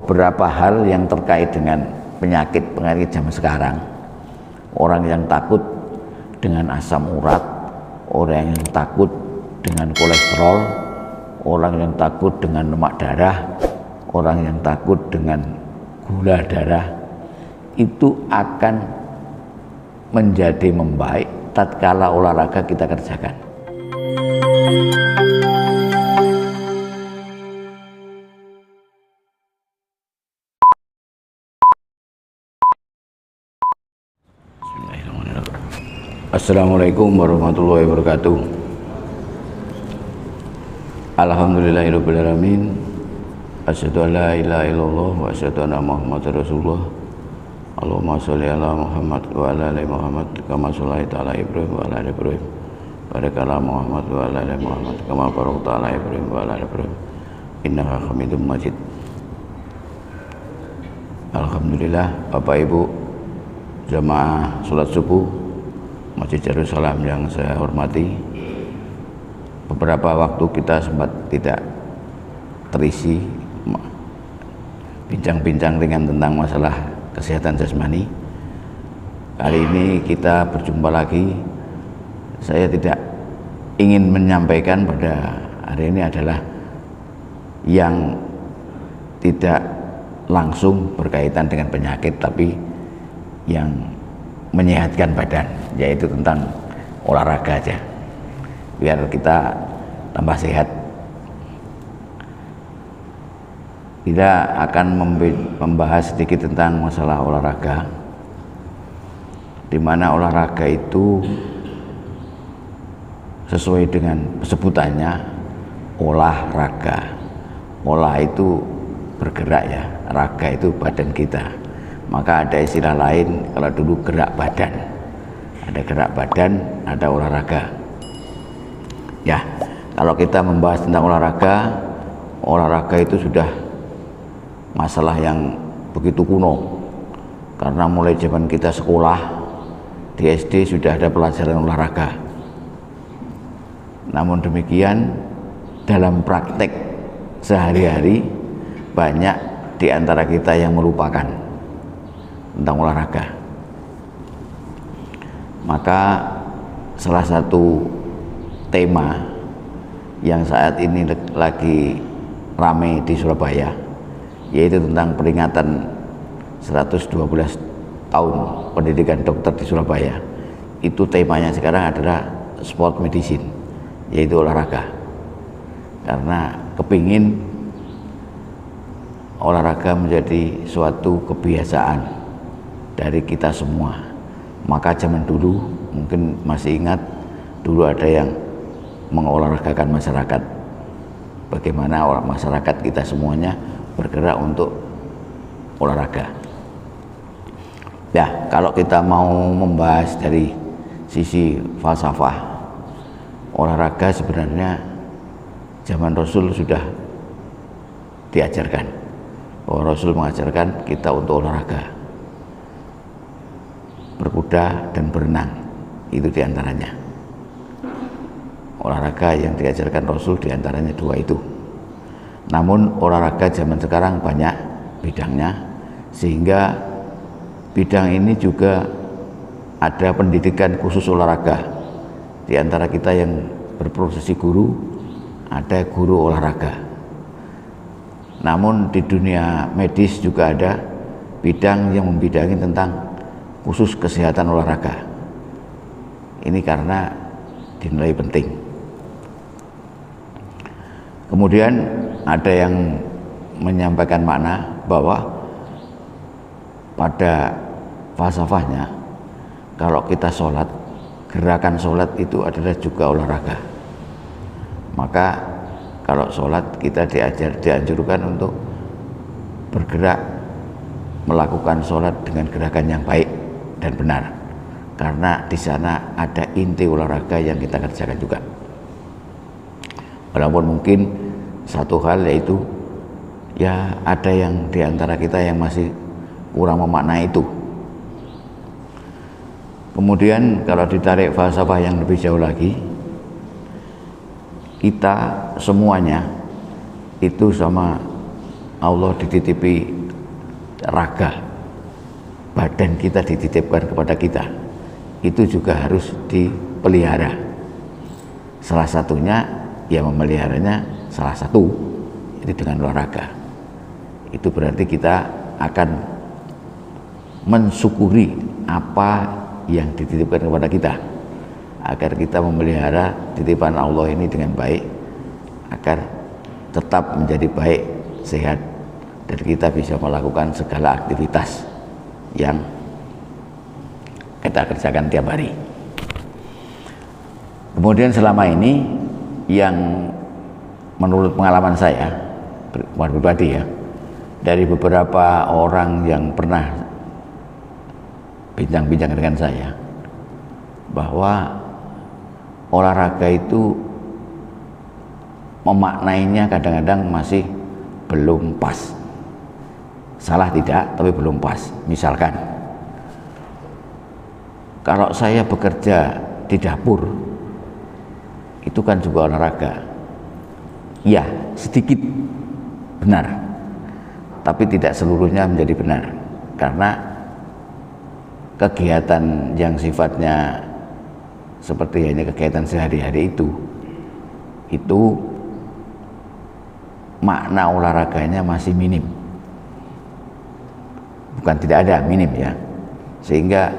beberapa hal yang terkait dengan penyakit zaman sekarang. Orang yang takut dengan asam urat, orang yang takut dengan kolesterol, orang yang takut dengan lemak darah, orang yang takut dengan gula darah, itu akan menjadi membaik tatkala olahraga kita kerjakan. Assalamualaikum warahmatullahi wabarakatuh. Alhamdulillahirabbil alamin. Asyhadu an la ilaha illallah wa asyhadu anna Muhammadar Rasulullah. Allahumma sholli ala Muhammad wa ala ali Muhammad kama shallaita ala Ibrahim wa ala ali Ibrahim. Barik ala Muhammad wa ala ali Muhammad kama barakta ala Ibrahim wa ala ali Ibrahim. Innaka Hamidum Majid. Alhamdulillah, Bapak Ibu jamaah salat subuh Masjid Darussalam yang saya hormati, beberapa waktu kita sempat tidak terisi bincang-bincang ringan tentang masalah kesehatan jasmani. Kali ini kita berjumpa lagi. Saya tidak ingin menyampaikan pada hari ini adalah yang tidak langsung berkaitan dengan penyakit, tapi yang menyehatkan badan, yaitu tentang olahraga aja, biar kita tambah sehat. Kita akan membahas sedikit tentang masalah olahraga, di mana olahraga itu sesuai dengan sebutannya olahraga. Olah itu bergerak ya, raga itu badan kita. Maka ada istilah lain, kalau dulu gerak badan. Ada gerak badan, ada olahraga. Ya, kalau kita membahas tentang olahraga, olahraga itu sudah masalah yang begitu kuno. Karena mulai zaman kita sekolah, di SD sudah ada pelajaran olahraga. Namun demikian, dalam praktek sehari-hari, banyak di antara kita yang melupakan tentang olahraga. Maka salah satu tema yang saat ini lagi ramai di Surabaya, yaitu tentang peringatan 112 tahun pendidikan dokter di Surabaya. Itu temanya sekarang adalah sport medicine, yaitu olahraga. Karena kepingin olahraga menjadi suatu kebiasaan dari kita semua. Maka zaman dulu, mungkin masih ingat, dulu ada yang mengolahragakan masyarakat. Bagaimana masyarakat kita semuanya bergerak untuk olahraga. Ya, kalau kita mau membahas dari sisi falsafah, olahraga sebenarnya zaman Rasul sudah diajarkan. Bahwa Rasul mengajarkan kita untuk olahraga, berkuda dan berenang, itu diantaranya. Olahraga yang diajarkan Rasul diantaranya dua itu. Namun olahraga zaman sekarang banyak bidangnya, sehingga bidang ini juga ada pendidikan khusus olahraga. Di antara kita yang berprofesi guru, ada guru olahraga. Namun di dunia medis juga ada bidang yang membidangi tentang khusus kesehatan olahraga. Ini karena dinilai penting. Kemudian ada yang menyampaikan makna bahwa pada falsafahnya, kalau kita sholat, gerakan sholat itu adalah juga olahraga. Maka kalau sholat kita dianjurkan untuk bergerak, melakukan sholat dengan gerakan yang baik dan benar, karena di sana ada inti olahraga yang kita kerjakan juga. Walaupun mungkin satu hal, yaitu ya ada yang di antara kita yang masih kurang memaknai itu. Kemudian kalau ditarik falsafah yang lebih jauh lagi, kita semuanya itu sama Allah dititipi raga, badan kita dititipkan kepada kita, itu juga harus dipelihara. Salah satunya ya memeliharanya, salah satu itu dengan olahraga. Itu berarti kita akan mensyukuri apa yang dititipkan kepada kita, agar kita memelihara titipan Allah ini dengan baik, agar tetap menjadi baik, sehat, dan kita bisa melakukan segala aktivitas yang kita kerjakan tiap hari. Kemudian selama ini yang menurut pengalaman saya pribadi ya, dari beberapa orang yang pernah bincang-bincang dengan saya, bahwa olahraga itu memaknainya kadang-kadang masih belum pas. Salah tidak, tapi belum pas. Misalkan kalau saya bekerja di dapur, itu kan juga olahraga. Ya, sedikit benar, tapi tidak seluruhnya menjadi benar, karena kegiatan yang sifatnya seperti hanya kegiatan sehari-hari itu makna olahraganya masih minim, bukan tidak ada, minim ya, sehingga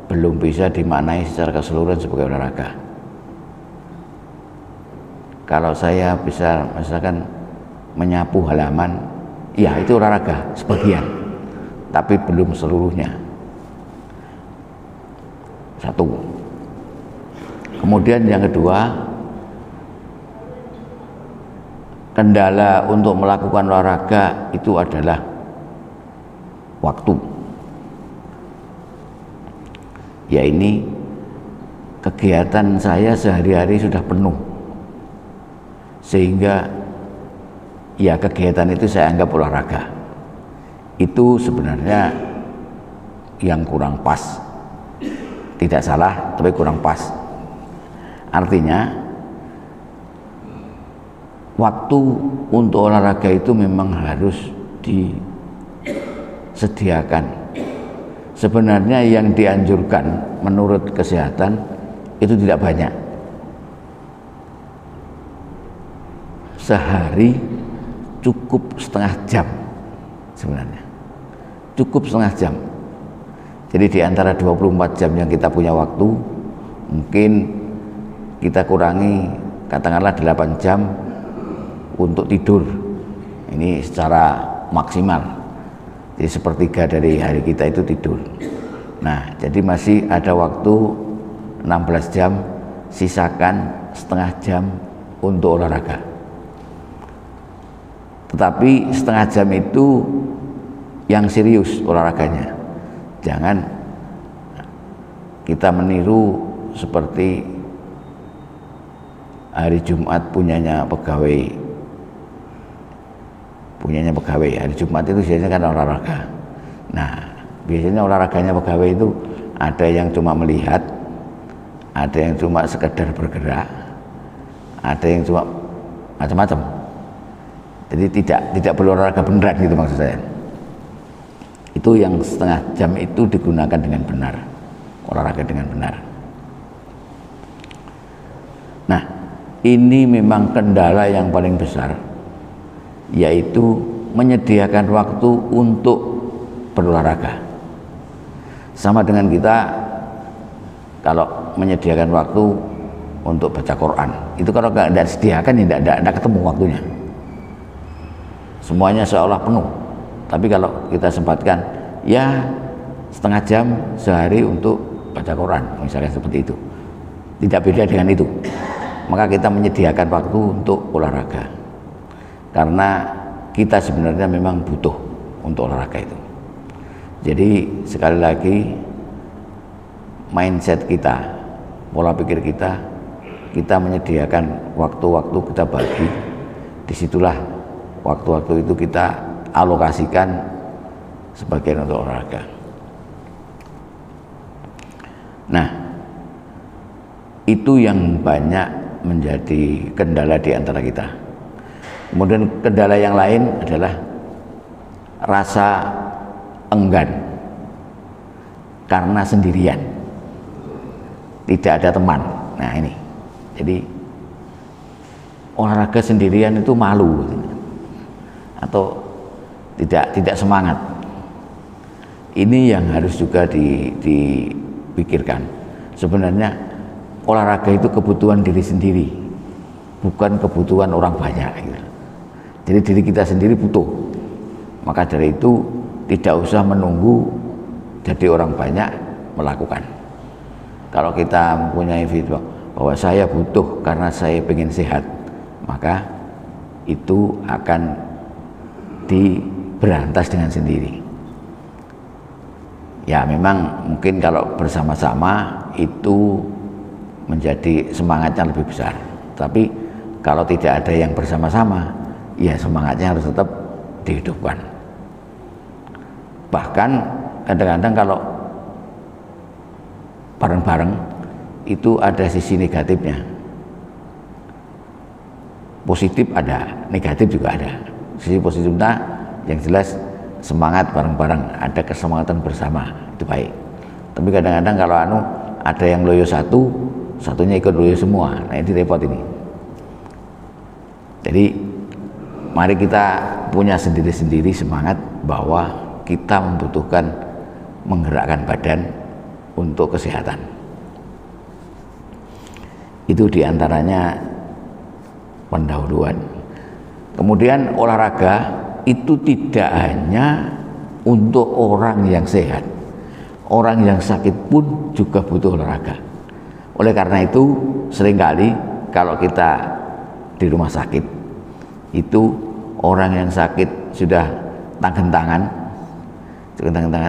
belum bisa dimaknai secara keseluruhan sebagai olahraga. Kalau saya bisa misalkan menyapu halaman, ya itu olahraga sebagian, tapi belum seluruhnya. Satu. Kemudian yang kedua, kendala untuk melakukan olahraga itu adalah waktu. Ya, ini kegiatan saya sehari-hari sudah penuh, sehingga ya kegiatan itu saya anggap olahraga. Itu sebenarnya yang kurang pas. Tidak salah, tapi kurang pas. Artinya waktu untuk olahraga itu memang harus disediakan. Sebenarnya yang dianjurkan menurut kesehatan itu tidak banyak. Sehari cukup setengah jam sebenarnya. Cukup setengah jam. Jadi di antara 24 jam yang kita punya waktu, mungkin kita kurangi katakanlah 8 jam untuk tidur. Ini secara maksimal. Jadi sepertiga dari hari kita itu tidur. Nah, jadi masih ada waktu 16 jam, sisakan setengah jam untuk olahraga. Tetapi setengah jam itu yang serius olahraganya. Jangan kita meniru seperti hari Jumat punyanya pegawai. Hari Jumat itu biasanya kan olahraga. Nah, biasanya olahraganya pegawai itu ada yang cuma melihat, ada yang cuma sekedar bergerak, ada yang cuma macam-macam. Jadi tidak perlu olahraga beneran gitu maksud saya. Itu yang setengah jam itu digunakan dengan benar, olahraga dengan benar. Nah, ini memang kendala yang paling besar, yaitu menyediakan waktu untuk berolahraga. Sama dengan kita kalau menyediakan waktu untuk baca Quran, itu kalau nggak disediakan ya tidak ketemu waktunya. Semuanya seolah penuh. Tapi kalau kita sempatkan ya setengah jam sehari untuk baca Quran, misalnya seperti itu, tidak beda dengan itu, maka kita menyediakan waktu untuk olahraga, karena kita sebenarnya memang butuh untuk olahraga itu. Jadi sekali lagi, mindset kita, pola pikir kita menyediakan waktu-waktu kita bagi, disitulah waktu-waktu itu kita alokasikan sebagian untuk olahraga. Nah, itu yang banyak menjadi kendala di antara kita. Kemudian kendala yang lain adalah rasa enggan karena sendirian, tidak ada teman. Nah ini, jadi olahraga sendirian itu malu atau tidak semangat. Ini yang harus juga dipikirkan. Sebenarnya olahraga itu kebutuhan diri sendiri, bukan kebutuhan orang banyak gitu. Jadi diri kita sendiri butuh. Maka dari itu tidak usah menunggu jadi orang banyak melakukan. Kalau kita mempunyai feedback bahwa saya butuh karena saya ingin sehat, maka itu akan diberantas dengan sendiri. Ya memang mungkin kalau bersama-sama itu menjadi semangatnya lebih besar. Tapi kalau tidak ada yang bersama-sama, ya semangatnya harus tetap dihidupkan. Bahkan kadang-kadang kalau bareng-bareng itu ada sisi negatifnya. Positif ada, negatif juga ada. Sisi positifnya yang jelas semangat bareng-bareng, ada kesemangatan bersama, itu baik. Tapi kadang-kadang kalau ada yang loyo satu, satunya ikut loyo semua, nah ini repot ini. Jadi mari kita punya sendiri-sendiri semangat bahwa kita membutuhkan menggerakkan badan untuk kesehatan. Itu diantaranya pendahuluan. Kemudian olahraga itu tidak hanya untuk orang yang sehat, orang yang sakit pun juga butuh olahraga. Oleh karena itu seringkali kalau kita di rumah sakit itu orang yang sakit sudah tangan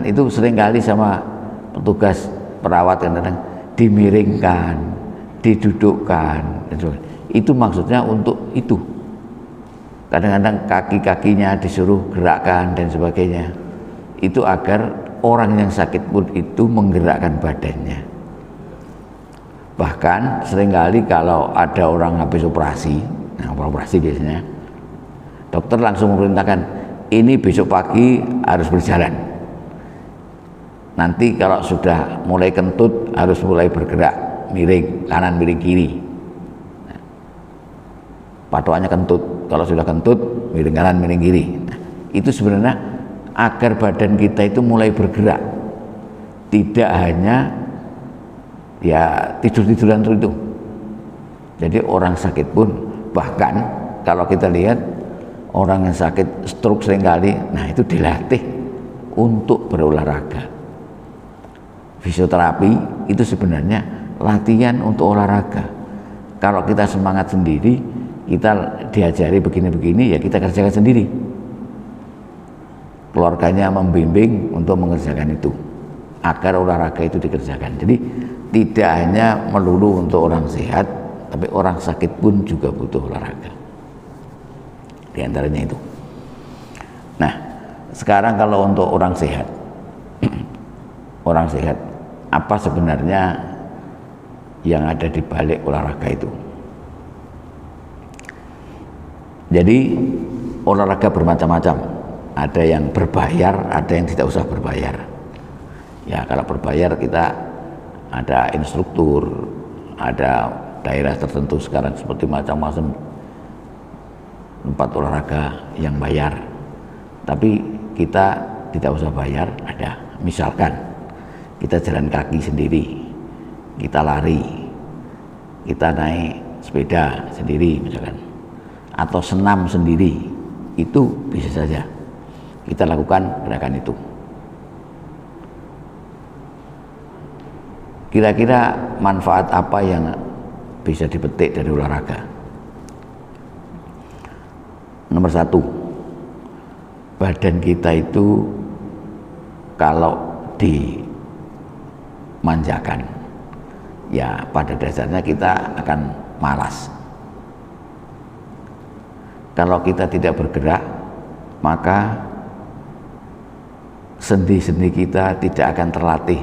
itu seringkali sama petugas perawat kadang-kadang dimiringkan, didudukkan. Itu maksudnya untuk itu. Kadang-kadang kaki-kakinya disuruh gerakkan dan sebagainya. Itu agar orang yang sakit pun itu menggerakkan badannya. Bahkan seringkali kalau ada orang habis operasi, nah operasi biasanya, dokter langsung memerintahkan, ini besok pagi harus berjalan. Nanti kalau sudah mulai kentut harus mulai bergerak, miring kanan miring kiri. Patokannya kentut, kalau sudah kentut miring kanan miring kiri. Nah, itu sebenarnya agar badan kita itu mulai bergerak, tidak hanya ya tidur-tiduran terus itu. Jadi orang sakit pun, bahkan kalau kita lihat orang yang sakit stroke seringkali, nah itu dilatih untuk berolahraga. Fisioterapi itu sebenarnya latihan untuk olahraga. Kalau kita semangat sendiri, kita diajari begini-begini, ya kita kerjakan sendiri. Keluarganya membimbing untuk mengerjakan itu, agar olahraga itu dikerjakan. Jadi tidak hanya melulu untuk orang sehat, tapi orang sakit pun juga butuh olahraga. Di antaranya itu. Nah, sekarang kalau untuk orang sehat, orang sehat, apa sebenarnya yang ada di balik olahraga itu? Jadi olahraga bermacam-macam, ada yang berbayar, ada yang tidak usah berbayar. Ya kalau berbayar kita ada instruktur, ada daerah tertentu sekarang seperti macam-macam tempat olahraga yang bayar. Tapi kita tidak usah bayar, ada. Misalkan kita jalan kaki sendiri, kita lari, kita naik sepeda sendiri misalkan, atau senam sendiri, itu bisa saja kita lakukan gerakan itu. Kira-kira manfaat apa yang bisa dipetik dari olahraga? Nomor satu, badan kita itu kalau dimanjakan, ya pada dasarnya kita akan malas. Kalau kita tidak bergerak, maka sendi-sendi kita tidak akan terlatih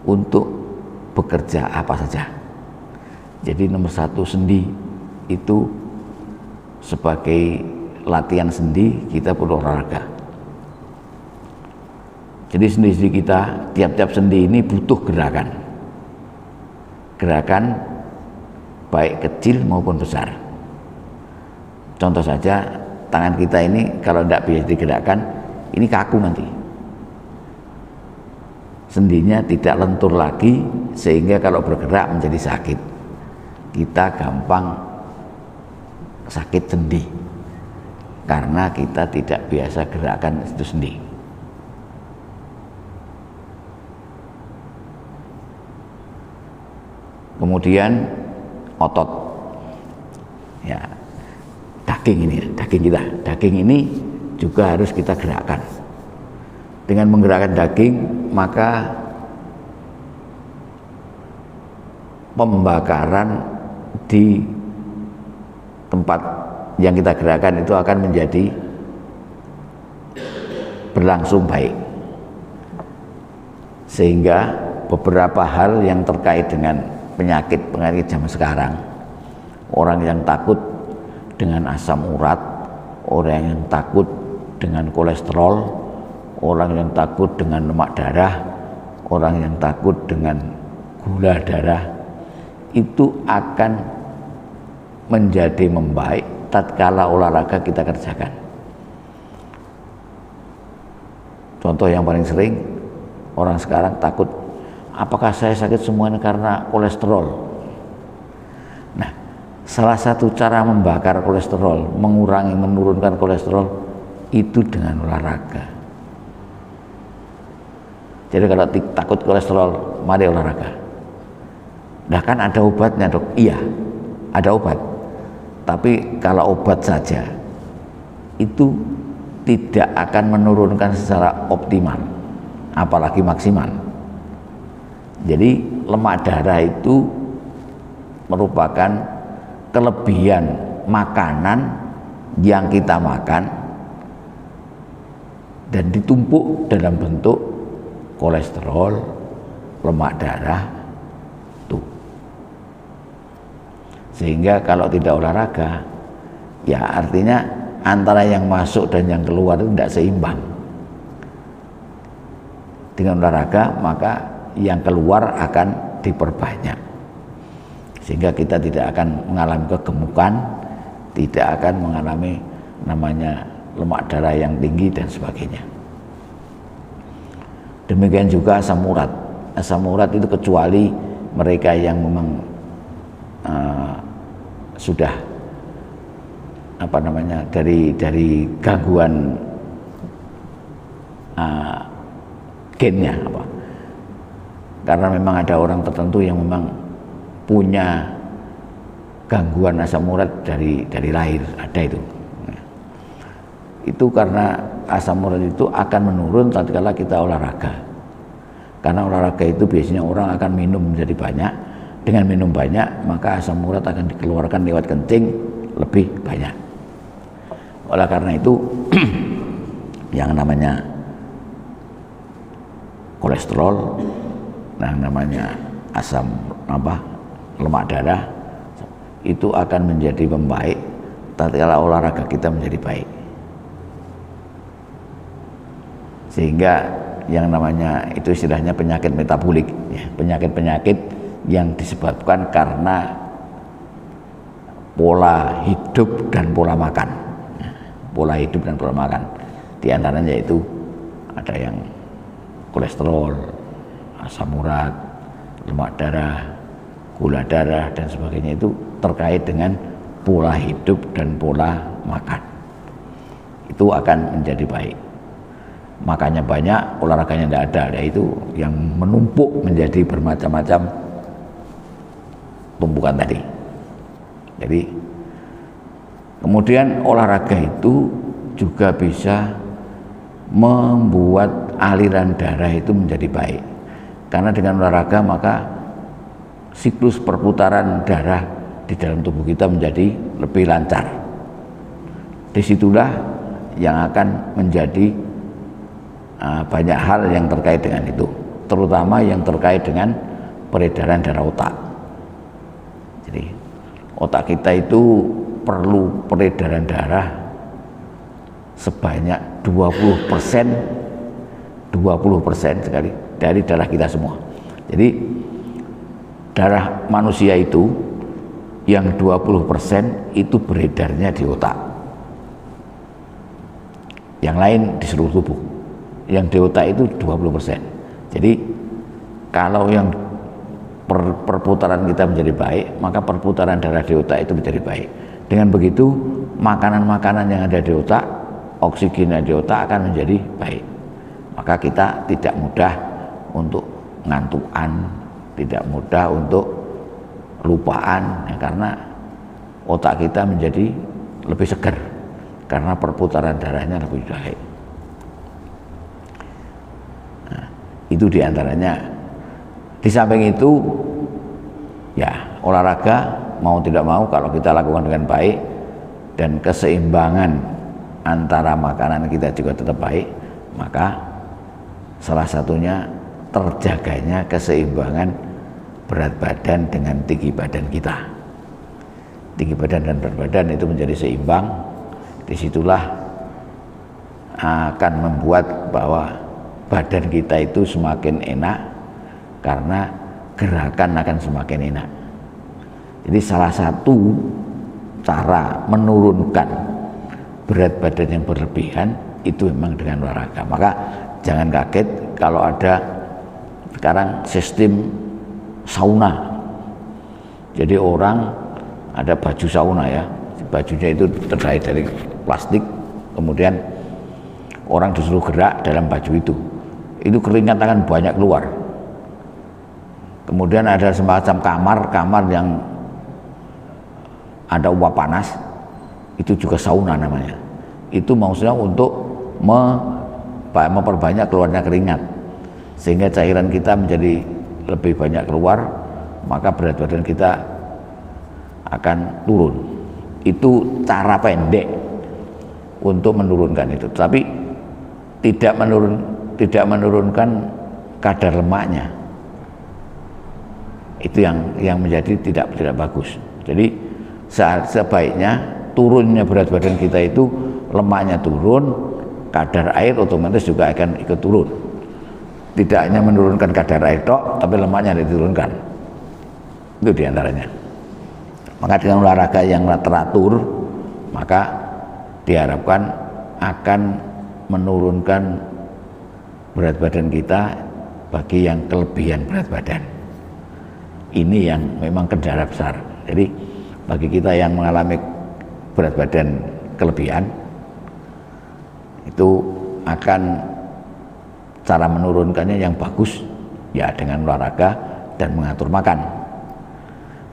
untuk bekerja apa saja. Jadi nomor satu, sendi itu sebagai latihan sendi kita perlu olahraga. Jadi sendi-sendi kita, tiap-tiap sendi ini butuh gerakan. Gerakan baik kecil maupun besar. Contoh saja, tangan kita ini kalau tidak bisa digerakkan, ini kaku nanti. Sendinya tidak lentur lagi, sehingga kalau bergerak menjadi sakit. Kita gampang sakit sendi, karena kita tidak biasa gerakan itu sendi. Kemudian otot, ya, daging ini juga harus kita gerakkan. Dengan menggerakkan daging, maka pembakaran di tempat yang kita gerakkan itu akan menjadi berlangsung baik, sehingga beberapa hal yang terkait dengan penyakit zaman sekarang, orang yang takut dengan asam urat, orang yang takut dengan kolesterol, orang yang takut dengan lemak darah, orang yang takut dengan gula darah, itu akan menjadi membaik tatkala olahraga kita kerjakan. Contoh yang paling sering, orang sekarang takut, apakah saya sakit semuanya karena kolesterol? Nah, salah satu cara membakar kolesterol, menurunkan kolesterol itu dengan olahraga. Jadi kalau takut kolesterol, mari olahraga. Nah kan ada obatnya dok, iya ada obat. Tapi kalau obat saja itu tidak akan menurunkan secara optimal, apalagi maksimal. Jadi lemak darah itu merupakan kelebihan makanan yang kita makan dan ditumpuk dalam bentuk kolesterol, lemak darah tuh. Sehingga kalau tidak olahraga, ya artinya antara yang masuk dan yang keluar itu tidak seimbang. Dengan olahraga maka yang keluar akan diperbanyak, sehingga kita tidak akan mengalami kegemukan, tidak akan mengalami namanya lemak darah yang tinggi dan sebagainya. Demikian juga asam urat. Asam urat itu kecuali mereka yang memang sudah dari gangguan gennya apa. Karena memang ada orang tertentu yang memang punya gangguan asam urat dari lahir, ada itu. Itu karena asam urat itu akan menurun tatkala kita olahraga. Karena olahraga itu biasanya orang akan minum menjadi banyak. Dengan minum banyak, maka asam urat akan dikeluarkan lewat kencing lebih banyak. Oleh karena itu yang namanya kolesterol, nah namanya asam lemak darah itu akan menjadi membaik tatkala olahraga kita menjadi baik. Sehingga yang namanya itu istilahnya penyakit metabolik, ya, penyakit-penyakit yang disebabkan karena pola hidup dan pola makan. Pola hidup dan pola makan, di antaranya yaitu ada yang kolesterol, asam urat, lemak darah, gula darah dan sebagainya, itu terkait dengan pola hidup dan pola makan. Itu akan menjadi baik. Makanya banyak, olahraganya tidak ada, yaitu yang menumpuk menjadi bermacam-macam tumpukan tadi. Jadi kemudian olahraga itu juga bisa membuat aliran darah itu menjadi baik. Karena dengan olahraga maka siklus perputaran darah di dalam tubuh kita menjadi lebih lancar. Disitulah yang akan menjadi banyak hal yang terkait dengan itu, terutama yang terkait dengan peredaran darah otak. Jadi otak kita itu perlu peredaran darah sebanyak 20% 20% sekali dari darah kita semua. Jadi darah manusia itu yang 20% itu beredarnya di otak, yang lain di seluruh tubuh. Yang di otak itu 20%. Jadi kalau yang perputaran kita menjadi baik, maka perputaran darah di otak itu menjadi baik. Dengan begitu makanan-makanan yang ada di otak, oksigen yang di otak akan menjadi baik. Maka kita tidak mudah untuk ngantukan, tidak mudah untuk lupaan, ya, karena otak kita menjadi lebih segar karena perputaran darahnya lebih baik. Nah, itu diantaranya. Di samping itu, ya olahraga mau tidak mau kalau kita lakukan dengan baik dan keseimbangan antara makanan kita juga tetap baik, maka salah satunya terjaganya keseimbangan berat badan dengan tinggi badan kita. Tinggi badan dan berat badan itu menjadi seimbang. Disitulah akan membuat bahwa badan kita itu semakin enak, karena gerakan akan semakin enak. Jadi salah satu cara menurunkan berat badan yang berlebihan itu memang dengan olahraga. Maka jangan kaget kalau ada sekarang sistem sauna. Jadi orang ada baju sauna, ya, bajunya itu terdiri dari plastik, kemudian orang disuruh gerak dalam baju itu keringat akan banyak keluar. Kemudian ada semacam kamar yang ada uap panas, itu juga sauna namanya. Itu maksudnya untuk memperbanyak keluarnya keringat, sehingga cairan kita menjadi lebih banyak keluar, maka berat badan kita akan turun. Itu cara pendek untuk menurunkan itu, tapi tidak menurunkan kadar lemaknya. Itu yang menjadi tidak bagus. Jadi sebaiknya turunnya berat badan kita itu lemaknya turun, kadar air otomatis juga akan ikut turun. Tidak hanya menurunkan kadar air tok, tapi lemaknya diturunkan. Itu diantaranya. Maka dengan olahraga yang teratur, maka diharapkan akan menurunkan berat badan kita bagi yang kelebihan berat badan. Ini yang memang kendala besar. Jadi bagi kita yang mengalami berat badan kelebihan, itu akan cara menurunkannya yang bagus, ya dengan olahraga dan mengatur makan.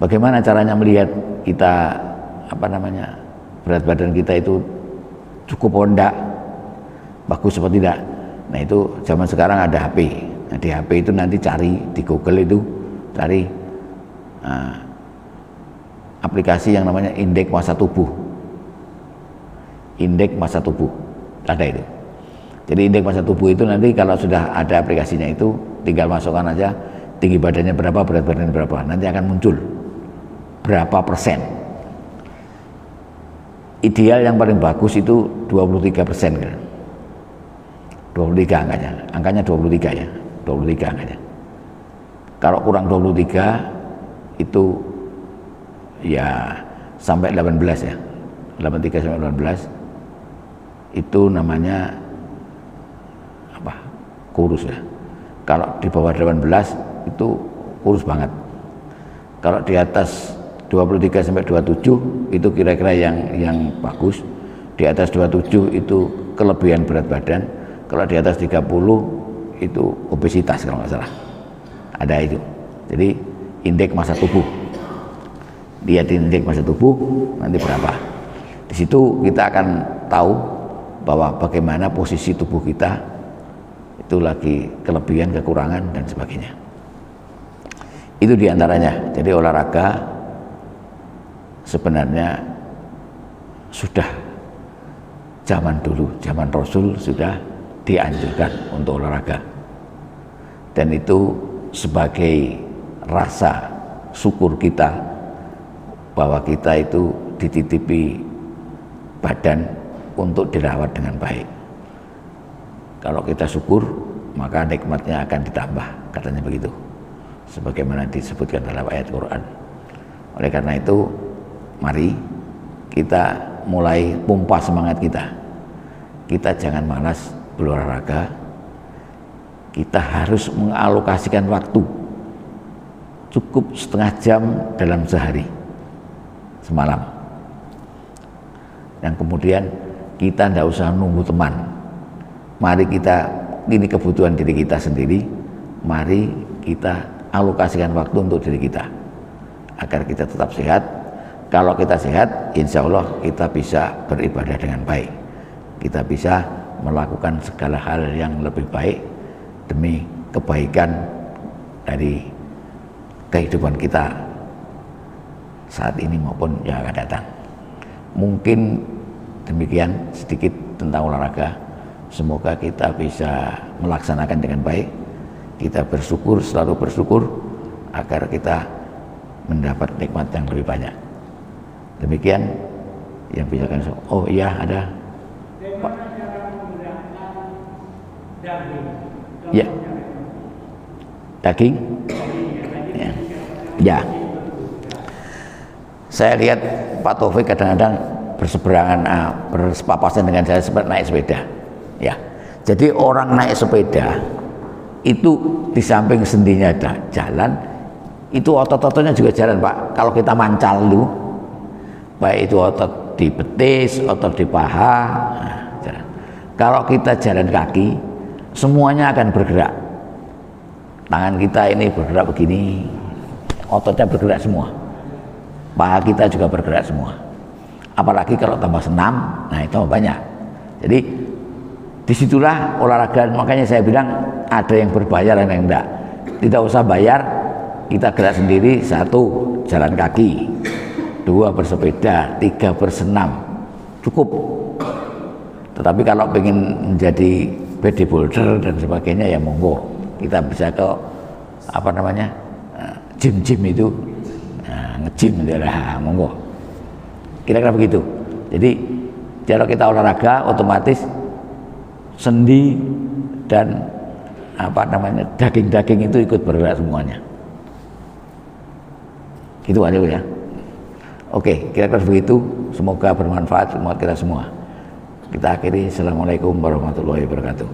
Bagaimana caranya melihat kita berat badan kita itu cukup enggak, bagus atau tidak? Nah, itu zaman sekarang ada HP. Nah, di HP itu nanti cari di Google itu, cari aplikasi yang namanya indeks massa tubuh. Indeks massa tubuh ada itu. Jadi indeks massa tubuh itu nanti kalau sudah ada aplikasinya itu tinggal masukkan aja tinggi badannya berapa, berat badannya berapa, nanti akan muncul berapa persen. Ideal yang paling bagus itu 23% kan. 23 angkanya 23 ya, 23 angkanya. Kalau kurang 23 itu ya sampai 18 ya, 83 sampai 18 itu namanya kurus ya. Kalau di bawah 18 itu kurus banget. Kalau di atas 23 sampai 27 itu kira-kira yang bagus. Di atas 27 itu kelebihan berat badan. Kalau di atas 30 itu obesitas kalau nggak salah. Ada itu. Jadi indeks massa tubuh. Lihat indeks massa tubuh nanti berapa. Di situ kita akan tahu bahwa bagaimana posisi tubuh kita itu lagi kelebihan, kekurangan dan sebagainya. Itu diantaranya. Jadi olahraga sebenarnya sudah zaman dulu, zaman Rasul sudah dianjurkan untuk olahraga, dan itu sebagai rasa syukur kita bahwa kita itu dititipi badan untuk dirawat dengan baik. Kalau kita syukur, maka nikmatnya akan ditambah, katanya begitu, sebagaimana disebutkan dalam ayat Quran. Oleh karena itu, mari kita mulai pompa semangat kita. Kita jangan malas berolahraga. Kita harus mengalokasikan waktu cukup setengah jam dalam sehari, semalam. Yang kemudian kita tidak usah nunggu teman. Mari kita, ini kebutuhan diri kita sendiri, mari kita alokasikan waktu untuk diri kita agar kita tetap sehat. Kalau kita sehat, insya Allah kita bisa beribadah dengan baik, kita bisa melakukan segala hal yang lebih baik demi kebaikan dari kehidupan kita saat ini maupun yang akan datang. Mungkin demikian sedikit tentang olahraga. Semoga kita bisa melaksanakan dengan baik. Kita bersyukur, selalu bersyukur agar kita mendapat nikmat yang lebih banyak. Demikian yang bisa kami sampaikan. Oh iya, ada Pak. Ya, daging. Ya. Saya lihat Pak Taufik kadang-kadang berseberangan, berpapasan dengan saya seperti naik sepeda. Ya, jadi orang naik sepeda itu di samping sendinya ada jalan, itu otot-ototnya juga jalan, Pak. Kalau kita mancal dulu, baik itu otot di betis, otot di paha, jalan. Kalau kita jalan kaki, semuanya akan bergerak. Tangan kita ini bergerak begini, ototnya bergerak semua, paha kita juga bergerak semua. Apalagi kalau tambah senam, nah itu banyak. Jadi disitulah olahraga. Makanya saya bilang ada yang berbayar dan yang enggak. Tidak usah bayar, kita gerak sendiri. 1, jalan kaki, 2, bersepeda, 3, bersenam, cukup. Tetapi kalau ingin menjadi bodybuilder dan sebagainya, ya monggo, kita bisa ke apa namanya, gym-gym itu, nge-gym itu lah, monggo. Kira-kira begitu. Jadi kalau kita olahraga, otomatis sendi dan apa namanya, daging-daging itu ikut bergerak semuanya. Gitu aja ya. Oke, kira-kira begitu. Semoga bermanfaat buat kita semua. Kita akhiri. Assalamualaikum warahmatullahi wabarakatuh.